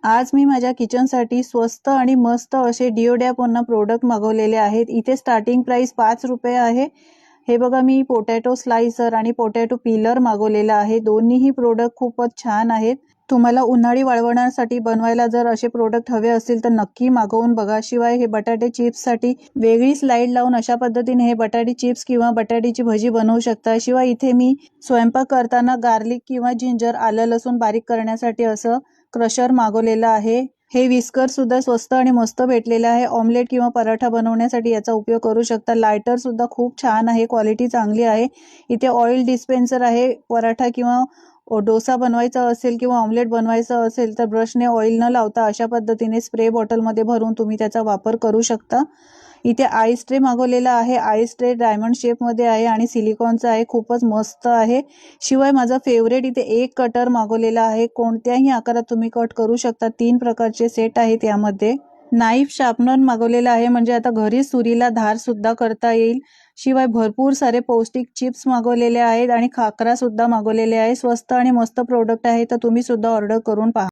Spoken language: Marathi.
आज मी माझ्या किचनसाठी स्वस्त आणि मस्त असे डिओड्यापोन्ना प्रोडक्ट मागवलेले आहेत। इथे स्टार्टिंग प्राइस 5 रुपये आहे। हे बघा, मी पोटॅटो स्लाइसर आणि पोटॅटो पीलर मागवलेला आहे। दोन्हीही प्रोडक्ट खूपच छान आहेत। तुम्हाला उन्हाळी वाळवण्यासाठी बनवायला जर असे प्रोडक्ट हवे असतील तर नक्की मागवून बघा। शिवाय हे बटाटे चिप्ससाठी वेगळी स्लाइड लावून अशा पद्धतीने हे बटाटे चिप्स किंवा बटाट्याची भजी बनवू शकता। शिवाय इथे मी स्वयंपाक करताना गार्लिक किंवा जिंजर, आलं लसूण बारीक करण्यासाठी असं क्रशर मागवलेला आहे। हे विस्कर सुद्धा स्वस्त आणि मस्त भेटलेलं आहे। ऑमलेट किंवा पराठा बनवण्यासाठी याचा उपयोग करू शकता। लायटर सुद्धा खूप छान आहे, क्वालिटी चांगली आहे। इथे ऑइल डिस्पेन्सर आहे। पराठा किंवा डोसा बनवायचा असेल किंवा ऑमलेट बनवायचं असेल तर ब्रशने ऑइल न लावता अशा पद्धतीने स्प्रे बॉटलमध्ये भरून तुम्ही त्याचा वापर करू शकता। इथे आईस ट्रे मागवलेला आहे। आईस ट्रे डायमंड शेपमध्ये आहे आणि सिलिकॉनचा आहे, खूपच मस्त आहे। शिवाय माझा फेवरेट इथे एक कटर मागवलेला आहे। कोणत्याही आकारात तुम्ही कट करू शकता। 3 प्रकारचे सेट आहेत यामध्ये। नाईफ शार्पनर मागवलेला आहे, म्हणजे आता घरी सुरीला धार सुद्धा करता येईल। शिवाय भरपूर सारे पौष्टिक चिप्स मागवलेले आहेत आणि खाकरा सुद्धा मागवलेले आहे। स्वस्त आणि मस्त प्रोडक्ट आहे, तर तुम्ही सुद्धा ऑर्डर करून पहा।